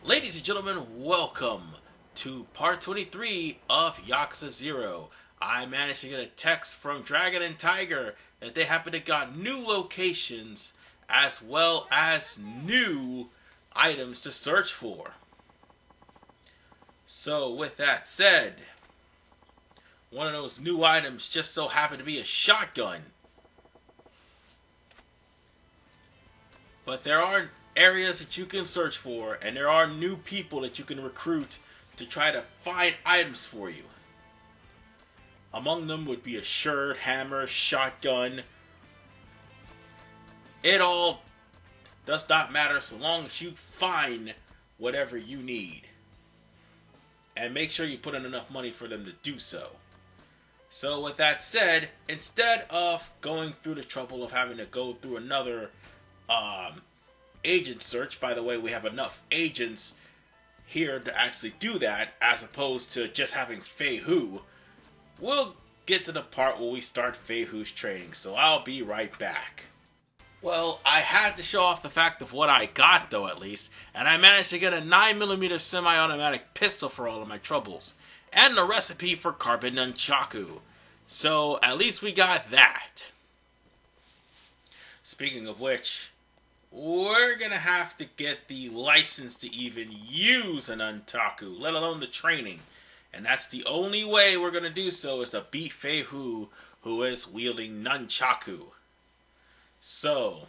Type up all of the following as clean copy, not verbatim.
Ladies and gentlemen, welcome to part 23 of Yakuza 0. I managed to get a text from Dragon and Tiger that they happen to got new locations as well as new items to search for. So with that said, one of those new items just so happened to be a shotgun. But there are areas that you can search for, and there are new people that you can recruit to try to find items for you. Among them would be a shirt, hammer, shotgun. It all does not matter so long as you find whatever you need. And make sure you put in enough money for them to do so. So with that said, instead of going through the trouble of having to go through another agent search, by the way, we have enough agents here to actually do that, as opposed to just having Fei Hu. We'll get to the part where we start Fei Hu's training, so I'll be right back. Well, I had to show off the fact of what I got, though, at least, and I managed to get a 9mm semi-automatic pistol for all of my troubles, and the recipe for carbon nunchaku. So, at least we got that. Speaking of which, we're gonna have to get the license to even use an nunchaku, let alone the training. And that's the only way we're gonna do so, is to beat Fei Hu, who is wielding nunchaku. So,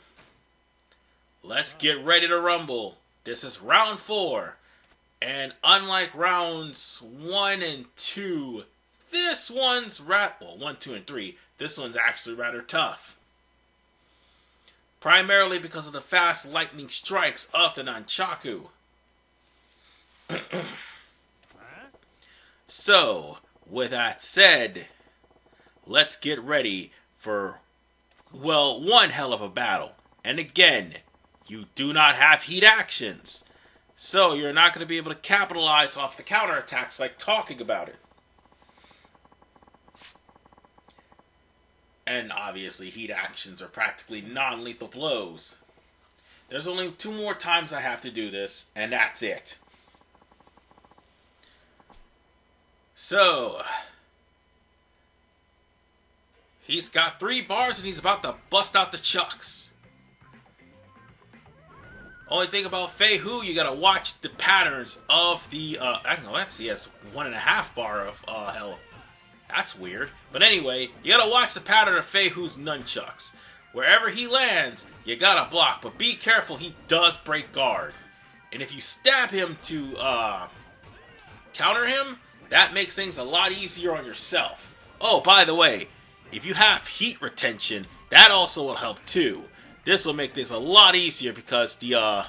let's get ready to rumble. This is round 4. And unlike rounds 1 and 2, this one's 1, 2, and 3, this one's actually rather tough. Primarily because of the fast lightning strikes of the nunchaku. So, with that said, let's get ready for, well, one hell of a battle. And again, you do not have heat actions. So, you're not going to be able to capitalize off the counterattacks like talking about it. And obviously, heat actions are practically non-lethal blows. There's only 2 more times I have to do this, and that's it. So, he's got 3 bars and he's about to bust out the chucks. Only thing about Fei Hu, you gotta watch the patterns of the, I don't know, actually he has 1.5 bar of health. That's weird. But anyway, you gotta watch the pattern of Fei Hu's nunchucks. Wherever he lands, you gotta block. But be careful, he does break guard. And if you stab him to counter him, that makes things a lot easier on yourself. Oh, by the way, if you have heat retention, that also will help too. This will make things a lot easier because the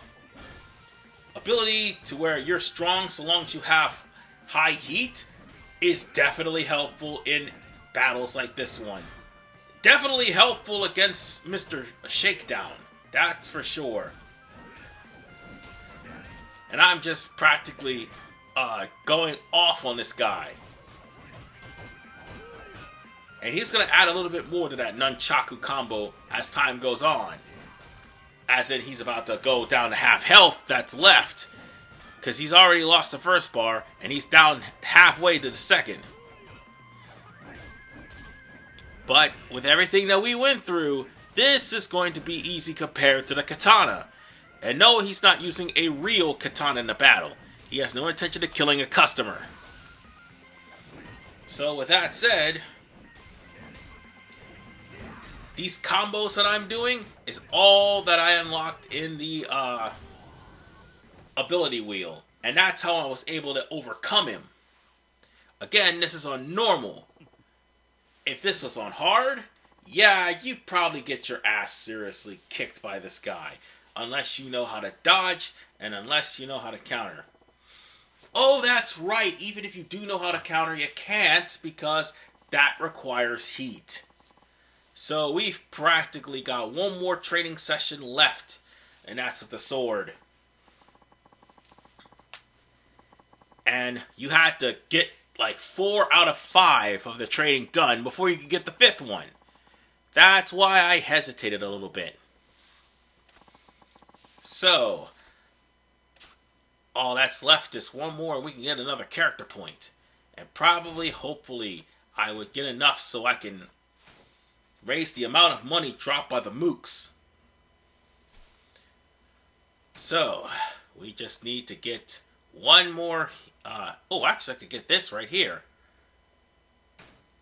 ability to where you're strong so long as you have high heat is definitely helpful in battles like this one. Definitely helpful against Mr. Shakedown. That's for sure. And I'm just practically going off on this guy. And he's going to add a little bit more to that nunchaku combo as time goes on. As in, he's about to go down to half health that's left. Because he's already lost the first bar, and he's down halfway to the second. But with everything that we went through, this is going to be easy compared to the katana. And no, he's not using a real katana in the battle. He has no intention of killing a customer. So with that said, these combos that I'm doing is all that I unlocked in the ability wheel, and that's how I was able to overcome him. Again, this is on normal. If this was on hard, yeah, you'd probably get your ass seriously kicked by this guy, unless you know how to dodge and unless you know how to counter. Oh, that's right, even if you do know how to counter, you can't, because that requires heat. So we've practically got 1 more training session left, and that's with the sword. And you had to get like 4 out of 5 of the training done before you could get the 5th one. That's why I hesitated a little bit. So, all that's left is one more and we can get another character point. And probably, hopefully, I would get enough so I can raise the amount of money dropped by the mooks. So, we just need to get one more. Actually, I could get this right here.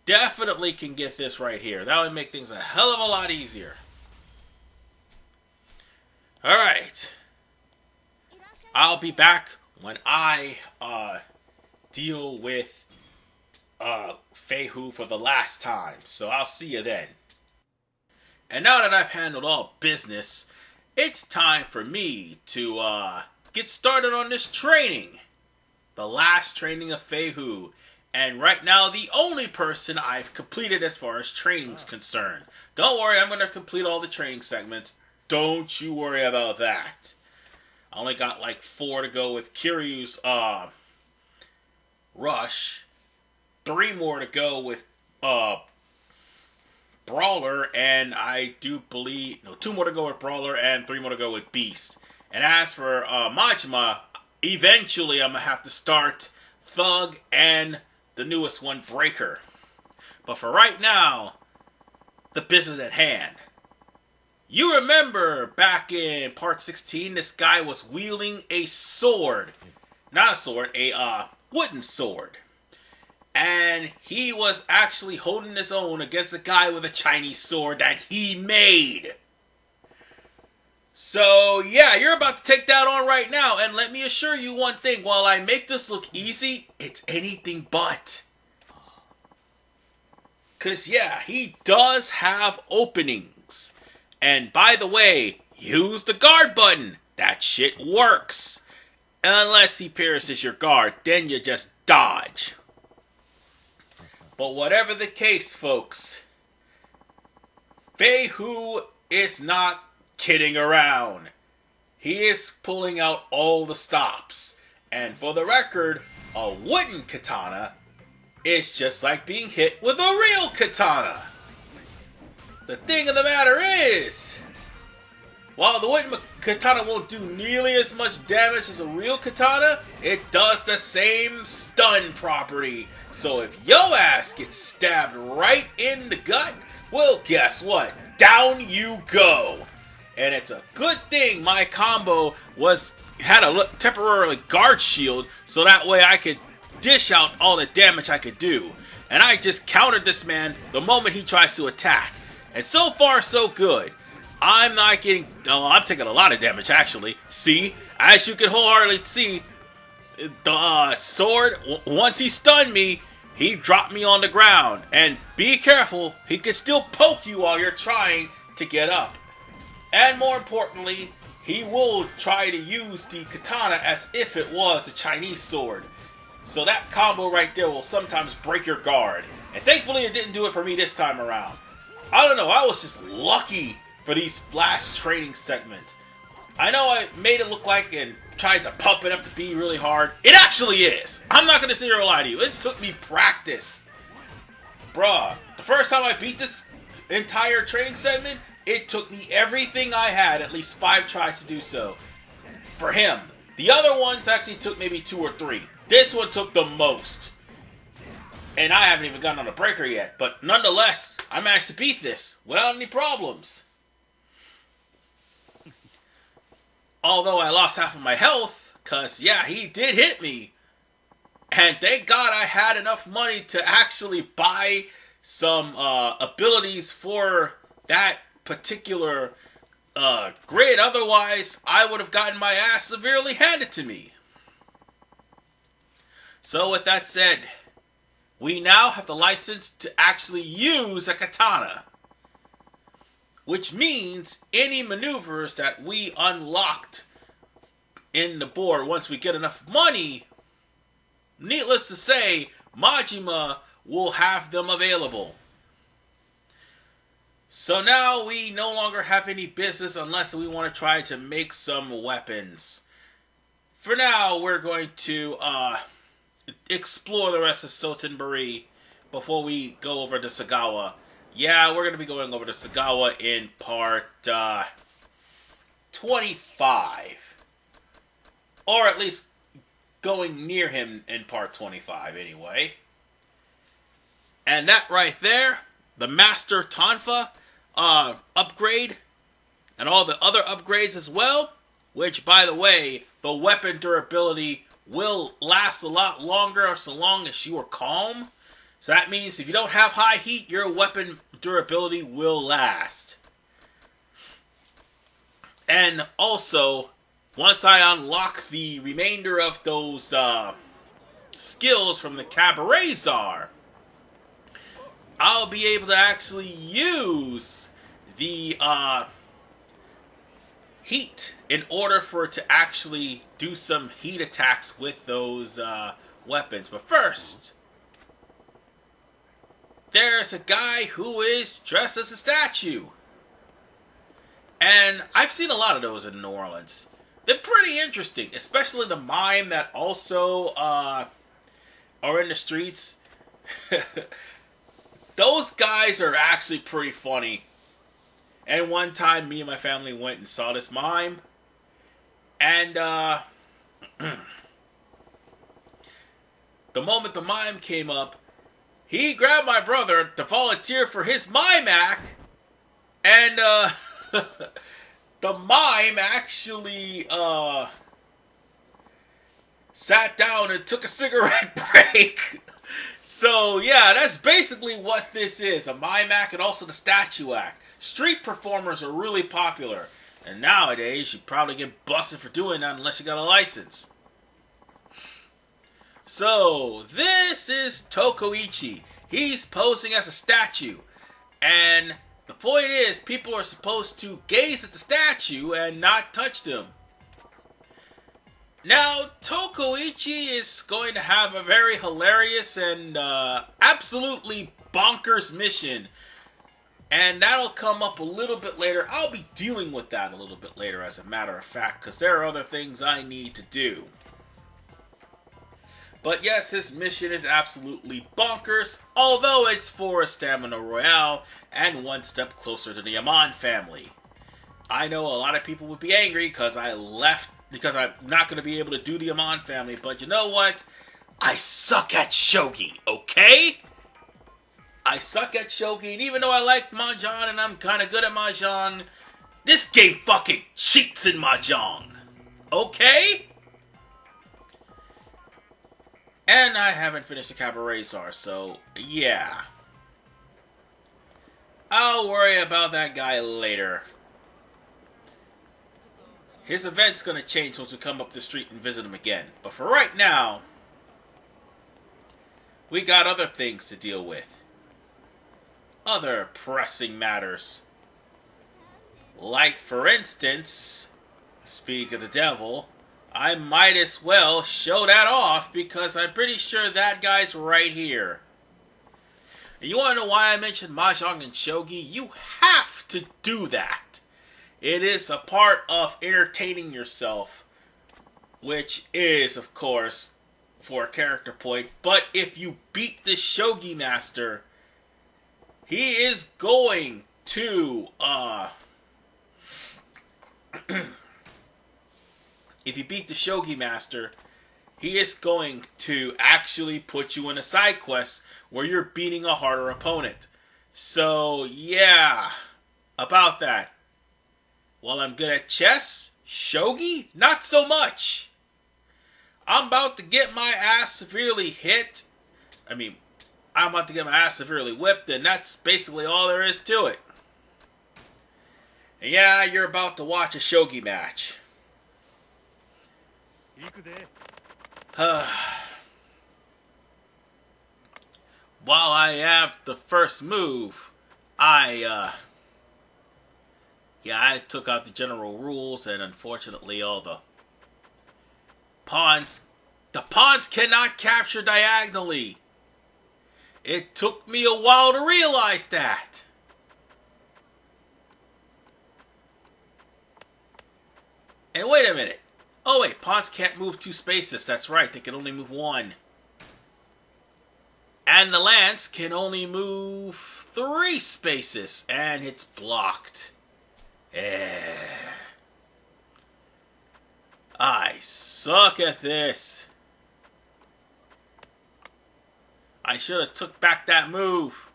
Definitely can get this right here. That would make things a hell of a lot easier. Alright. I'll be back when I deal with Fei Hu for the last time. So I'll see you then. And now that I've handled all business, it's time for me to get started on this training. The last training of Fei Hu. And right now, the only person I've completed as far as training's concerned. Don't worry, I'm going to complete all the training segments. Don't you worry about that. I only got like 4 to go with Kiryu's Rush. 3 more to go with Brawler. And I do believe... No, 2 more to go with Brawler and 3 more to go with Beast. And as for Majima, eventually I'm going to have to start Thug and the newest one, Breaker. But for right now, the business at hand. You remember back in part 16, this guy was wielding a sword. Not a sword, a wooden sword. And he was actually holding his own against a guy with a Chinese sword that he made. So, yeah, you're about to take that on right now. And let me assure you one thing. While I make this look easy, it's anything but. Because, yeah, he does have openings. And, by the way, use the guard button. That shit works. Unless he pierces your guard, then you just dodge. But whatever the case, folks, Fei Hu is not kidding around. He is pulling out all the stops. And for the record, a wooden katana is just like being hit with a real katana. The thing of the matter is, while the wooden katana won't do nearly as much damage as a real katana, it does the same stun property. So if yo ass gets stabbed right in the gut, well, guess what? Down you go. And it's a good thing my combo had a temporarily guard shield, so that way I could dish out all the damage I could do. And I just countered this man the moment he tries to attack. And so far, so good. I'm not getting... I'm taking a lot of damage, actually. See? As you can wholeheartedly see, the sword, once he stunned me, he dropped me on the ground. And be careful, he can still poke you while you're trying to get up. And more importantly, he will try to use the katana as if it was a Chinese sword. So that combo right there will sometimes break your guard. And thankfully it didn't do it for me this time around. I don't know, I was just lucky for these flash training segments. I know I made it look like and tried to pump it up to be really hard. It actually is. I'm not going to sit here and lie to you. It took me practice. Bruh, the first time I beat this entire training segment, it took me everything I had, at least 5 tries to do so. For him. The other ones actually took maybe 2 or 3. This one took the most. And I haven't even gotten on a breaker yet. But nonetheless, I managed to beat this without any problems. Although I lost half of my health, because, yeah, he did hit me. And thank God I had enough money to actually buy some abilities for that particular grid. Otherwise, I would have gotten my ass severely handed to me. So with that said, we now have the license to actually use a katana. Which means any maneuvers that we unlocked in the board once we get enough money, needless to say, Majima will have them available. So now we no longer have any business unless we want to try to make some weapons. For now, we're going to explore the rest of Sotenburi before we go over to Sagawa. Yeah, we're going to be going over to Sagawa in part 25. Or at least going near him in part 25 anyway. And that right there, the Master Tonfa upgrade, and all the other upgrades as well, which, by the way, the weapon durability will last a lot longer so long as you are calm. So that means if you don't have high heat, your weapon durability will last. And also, once I unlock the remainder of those skills from the Cabaret Czar, I'll be able to actually use the heat in order for it to actually do some heat attacks with those weapons. But first, there's a guy who is dressed as a statue. And I've seen a lot of those in New Orleans. They're pretty interesting, especially the mime that also are in the streets. Those guys are actually pretty funny. And one time, me and my family went and saw this mime. And, the moment the mime came up, he grabbed my brother to volunteer for his mime act. And, the mime actually, sat down and took a cigarette break. So, yeah, that's basically what this is. A mime act and also the statue act. Street performers are really popular. And nowadays, you probably get busted for doing that unless you got a license. So, this is Tokoichi. He's posing as a statue. And the point is, people are supposed to gaze at the statue and not touch them. Now, Tokoichi is going to have a very hilarious and absolutely bonkers mission. And that'll come up a little bit later. I'll be dealing with that a little bit later, as a matter of fact, because there are other things I need to do. But yes, his mission is absolutely bonkers, although it's for a Stamina Royale and one step closer to the Amon family. I know a lot of people would be angry because I left, because I'm not going to be able to do the Amon family, but you know what? I suck at Shogi, okay? I suck at Shogi, and even though I like Mahjong and I'm kind of good at Mahjong, this game fucking cheats in Mahjong, okay? And I haven't finished the Cabaret Czar, so yeah. I'll worry about that guy later. His event's gonna change once we come up the street and visit him again. But for right now, we got other things to deal with. Other pressing matters. Like, for instance, speak of the devil, I might as well show that off because I'm pretty sure that guy's right here. And you want to know why I mentioned Mahjong and Shogi? You have to do that. It is a part of entertaining yourself, which is, of course, for a character point. But if you beat the Shogi master, he is going to, if you beat the Shogi master, he is going to actually put you in a side quest where you're beating a harder opponent. So, yeah, about that. While I'm good at chess, Shogi, not so much. I'm about to get my ass severely hit. I'm about to get my ass severely whipped, and that's basically all there is to it. And yeah, you're about to watch a Shogi match. While I have the first move, I took out the general rules, and unfortunately all the pawns cannot capture diagonally. It took me a while to realize that. And wait a minute. Oh wait, pawns can't move 2 spaces. That's right, they can only move 1. And the lance can only move 3 spaces, and it's blocked. I suck at this. I should have took back that move.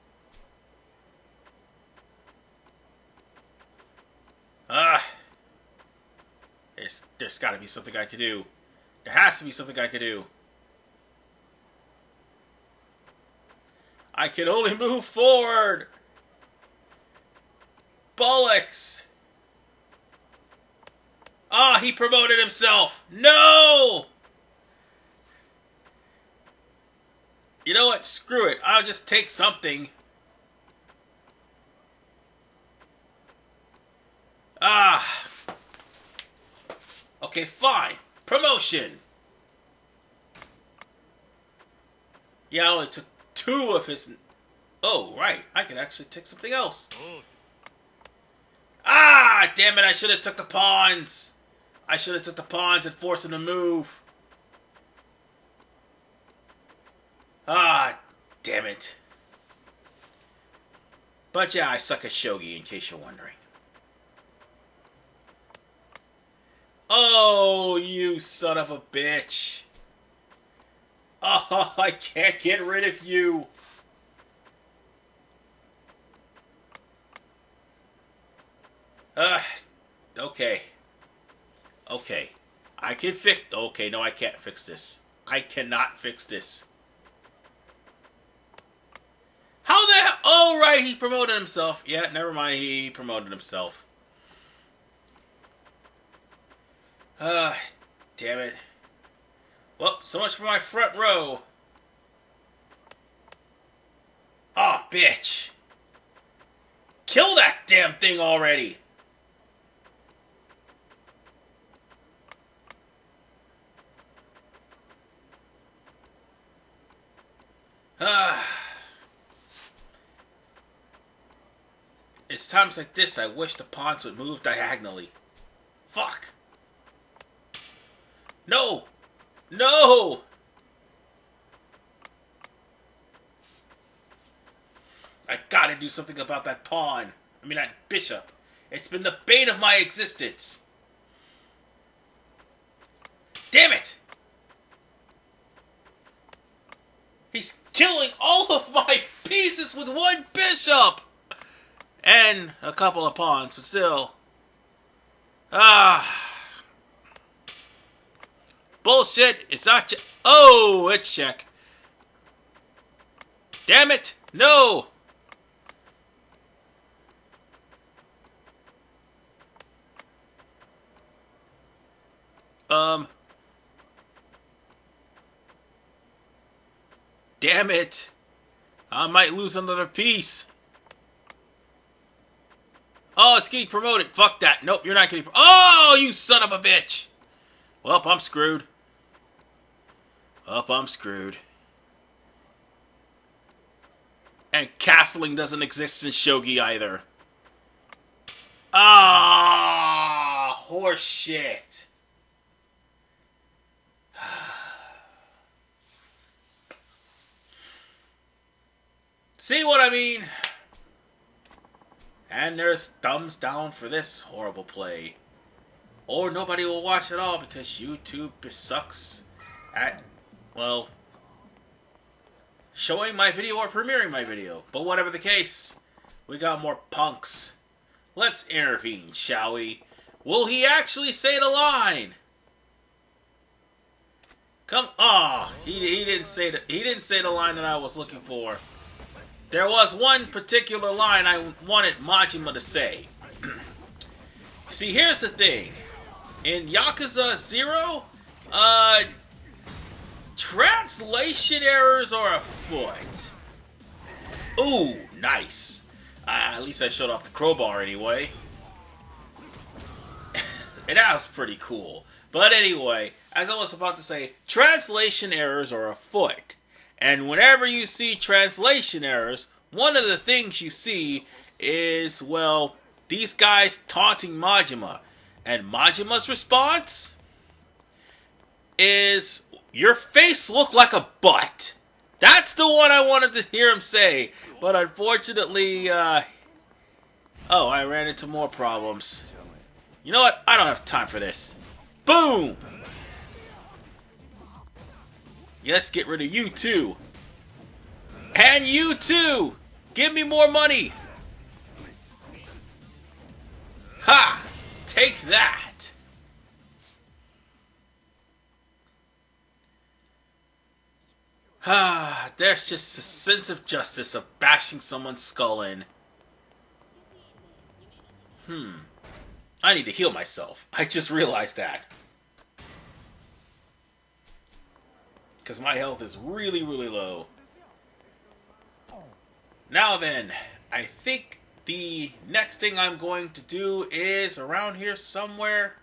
There's got to be something I can do. There has to be something I can do. I can only move forward. Bollocks. Ah, he promoted himself. No! You know what? Screw it. I'll just take something. Ah. Okay, fine. Promotion. Yeah, I only took 2 of his... Oh, right. I can actually take something else. Ah, damn it. I should have took the pawns. I should have took the pawns and forced him to move. Ah, damn it. But yeah, I suck at Shogi, in case you're wondering. Oh, you son of a bitch. Oh, I can't get rid of you. Okay. Okay. I can fix... Okay, no, I can't fix this. I cannot fix this. How the hell... Oh, right, he promoted himself. Yeah, never mind, he promoted himself. Damn it. Well, so much for my front row. Oh, bitch. Kill that damn thing already. It's times like this I wish the pawns would move diagonally. Fuck. No! No! I gotta do something about that pawn. I mean, that bishop. It's been the bane of my existence. Damn it! He's killing all of my pieces with one bishop! And a couple of pawns, but still. Bullshit! It's not check. Oh, it's check. Damn it! No! Damn it! I might lose another piece. Oh, it's getting promoted. Fuck that. Nope, you're not getting promoted. Oh, you son of a bitch! Well, I'm screwed. I'm screwed. And castling doesn't exist in Shogi either. Ah, horse shit. See what I mean? And there's thumbs down for this horrible play. Or nobody will watch at all because YouTube sucks at, well, showing my video or premiering my video. But whatever the case, we got more punks. Let's intervene, shall we? Will he actually say the line? Come, he didn't say the line that I was looking for. There was one particular line I wanted Majima to say. See, here's the thing. In Yakuza 0, translation errors are afoot. Ooh, nice. At least I showed off the crowbar anyway. And that was pretty cool. But anyway, as I was about to say, translation errors are afoot. And whenever you see translation errors, one of the things you see is, well, these guys taunting Majima. And Majima's response is, your face looked like a butt. That's the one I wanted to hear him say. But unfortunately, I ran into more problems. You know what? I don't have time for this. Boom! Yeah, let's get rid of you too. And you too! Give me more money! Ha! Take that! Ah, there's just a sense of justice of bashing someone's skull in. I need to heal myself. I just realized that. Because my health is really, really low. Now then, I think the next thing I'm going to do is around here somewhere.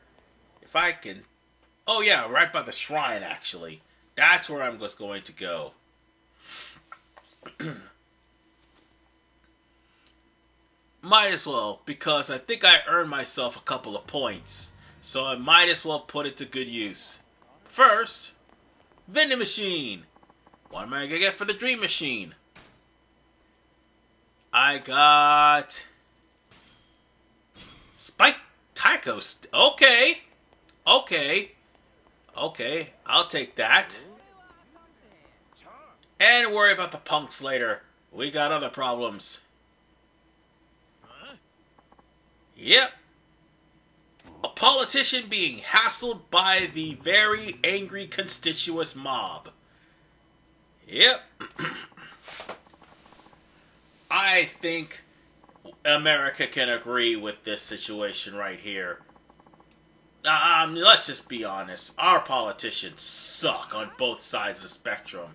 If I can... Oh yeah, right by the shrine actually. That's where I'm just going to go. Might as well, because I think I earned myself a couple of points. So I might as well put it to good use. First, vending machine. What am I going to get for the dream machine? I got... Spike Tycho. Okay. Okay. Okay, I'll take that. And worry about the punks later. We got other problems. Yep. A politician being hassled by the very angry constituous mob. Yep. I think America can agree with this situation right here. Let's just be honest. Our politicians suck on both sides of the spectrum.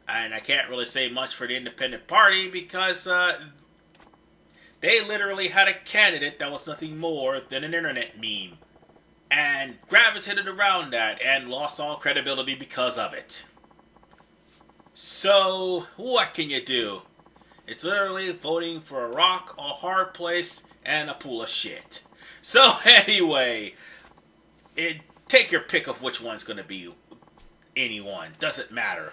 And I can't really say much for the Independent Party because they literally had a candidate that was nothing more than an internet meme. And gravitated around that and lost all credibility because of it. So, what can you do? It's literally voting for a rock, a hard place, and a pool of shit. So anyway, take your pick of which one's going to be anyone. Doesn't matter.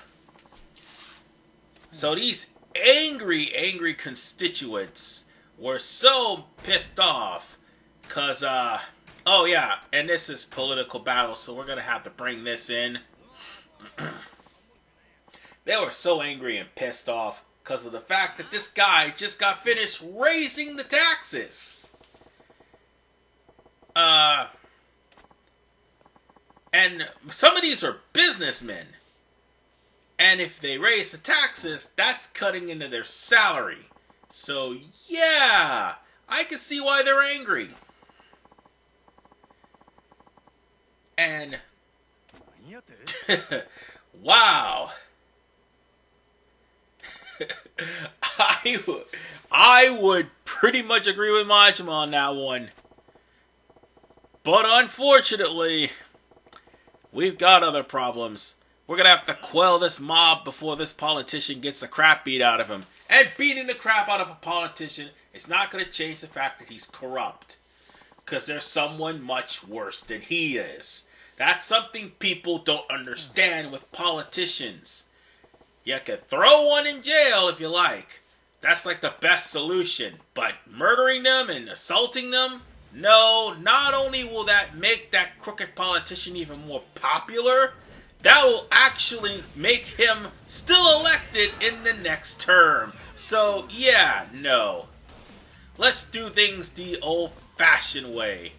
So these angry constituents were so pissed off because, oh yeah, and this is political battle, so we're going to have to bring this in. They were so angry and pissed off because of the fact that this guy just got finished raising the taxes. And some of these are businessmen. And if they raise the taxes, that's cutting into their salary. So, yeah, I can see why they're angry. And, wow. I would pretty much agree with Majima on that one. But unfortunately, we've got other problems. We're going to have to quell this mob before this politician gets the crap beat out of him. And beating the crap out of a politician is not going to change the fact that he's corrupt. Because there's someone much worse than he is. That's something people don't understand with politicians. You can throw one in jail if you like. That's like the best solution. But murdering them and assaulting them? No, not only will that make that crooked politician even more popular, that will actually make him still elected in the next term. So, yeah, no. Let's do things the old-fashioned way.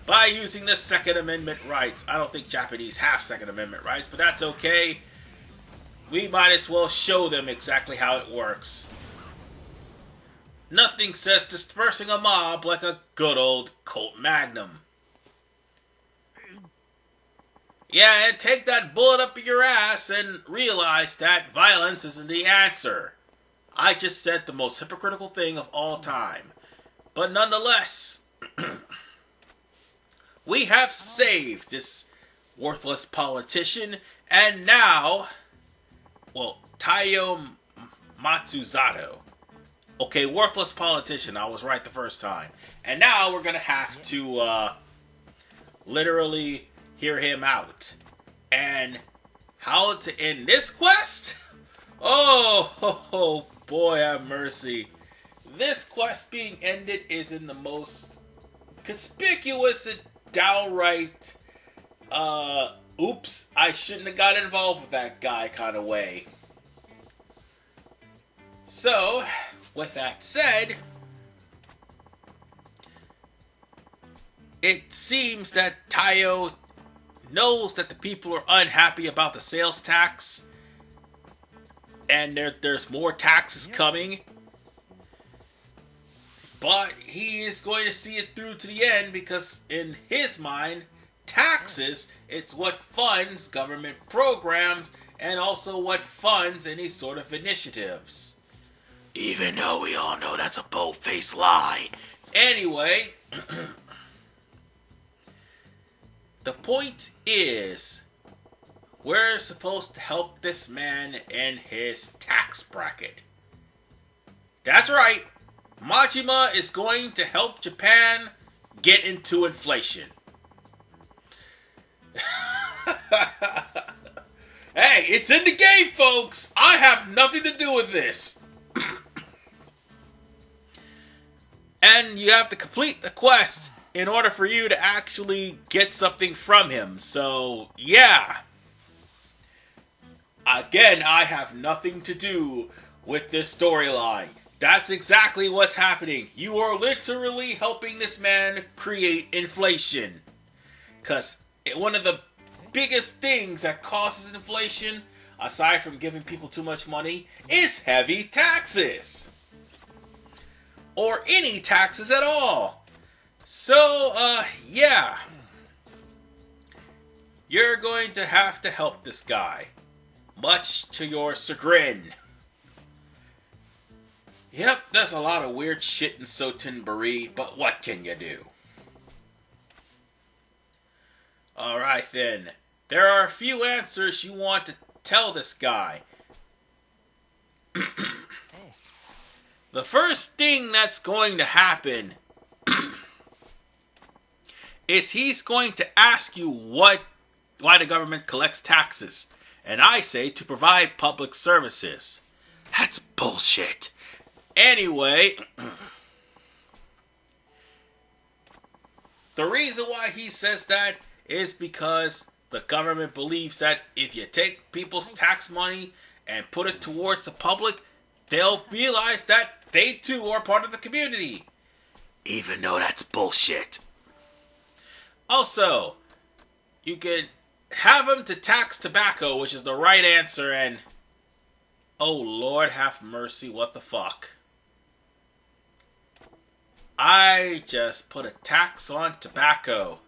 By using the Second Amendment rights. I don't think Japanese have Second Amendment rights, but that's okay. We might as well show them exactly how it works. Nothing says dispersing a mob like a good old Colt Magnum. Yeah, and take that bullet up your ass and realize that violence isn't the answer. I just said the most hypocritical thing of all time. But nonetheless, we have saved this worthless politician, and now, well, Taiyo Matsuzato. Okay, worthless politician. I was right the first time. And now we're going to have to literally hear him out. And how to end this quest? Oh, boy have mercy. This quest being ended is in the most conspicuous and downright, oops, I shouldn't have got involved with that guy kind of way. So, with that said, it seems that Tayo knows that the people are unhappy about the sales tax, and there's more taxes coming, but he is going to see it through to the end, because in his mind, taxes, it's what funds government programs and also what funds any sort of initiatives. Even though we all know that's a bold-faced lie. Anyway, the point is, we're supposed to help this man in his tax bracket. That's right. Majima is going to help Japan get into inflation. Hey, it's in the game, folks. I have nothing to do with this. And you have to complete the quest in order for you to actually get something from him. So, yeah. Again, I have nothing to do with this storyline. That's exactly what's happening. You are literally helping this man create inflation. Because one of the biggest things that causes inflation, aside from giving people too much money, is heavy taxes. Or any taxes at all. So, yeah. You're going to have to help this guy. Much to your chagrin. Yep, there's a lot of weird shit in Sotenburi, but what can you do? Alright then. There are a few answers you want to tell this guy. The first thing that's going to happen is he's going to ask you why the government collects taxes. And I say to provide public services. That's bullshit. Anyway, the reason why he says that is because the government believes that if you take people's tax money and put it towards the public, they'll realize that they too are part of the community. Even though that's bullshit. Also, you could have them to tax tobacco, which is the right answer, and oh Lord have mercy, what the fuck. I just put a tax on tobacco.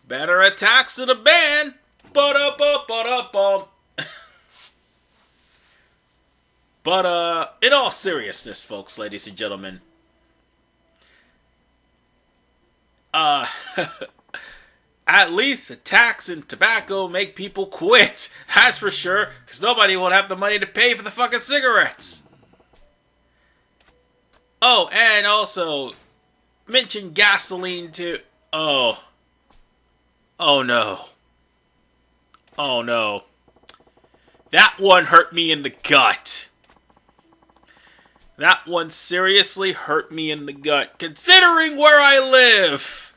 Better a tax than a ban. Ba-da-ba-ba-da-bum. But, in all seriousness, folks, ladies and gentlemen, at least a tax and tobacco make people quit. That's for sure, because nobody will have the money to pay for the fucking cigarettes. Oh, and also, mention gasoline too. Oh no. Oh no. That one hurt me in the gut. That one seriously hurt me in the gut, considering where I live.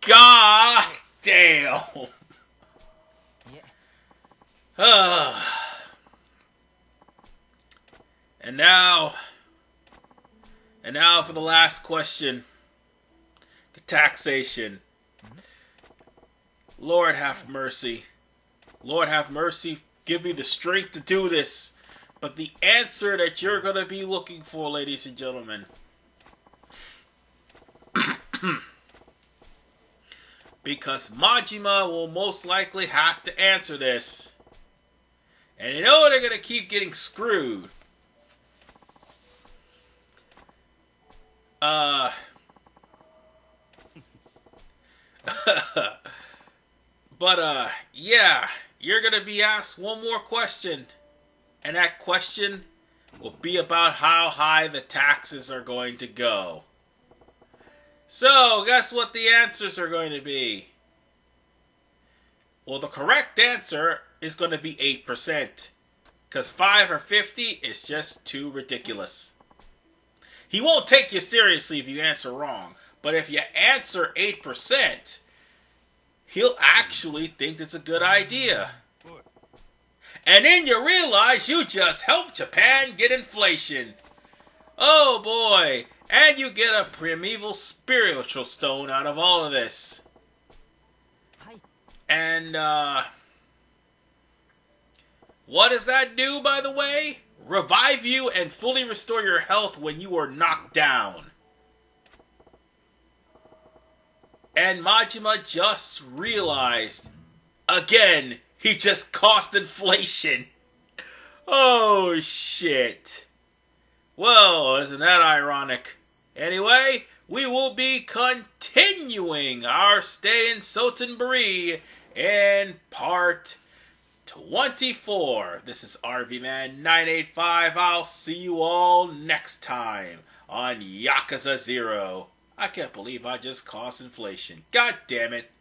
God damn. Yeah. And now for the last question. The taxation. Lord have mercy. Lord have mercy. Give me the strength to do this. But the answer that you're going to be looking for, ladies and gentlemen. Because Majima will most likely have to answer this. And you know they're going to keep getting screwed. But, yeah, you're going to be asked one more question. And that question will be about how high the taxes are going to go. So, guess what the answers are going to be? Well, the correct answer is going to be 8%. Because 5 or 50 is just too ridiculous. He won't take you seriously if you answer wrong. But if you answer 8%, he'll actually think it's a good idea. And then you realize you just helped Japan get inflation. Oh boy. And you get a primeval spiritual stone out of all of this. And, what does that do, by the way? Revive you and fully restore your health when you are knocked down. And Majima just realized, again, he just caused inflation. Oh, shit. Well, isn't that ironic? Anyway, we will be continuing our stay in Sotenburi in part 24. This is RVman 985. I'll see you all next time on Yakuza 0. I can't believe I just caused inflation. God damn it.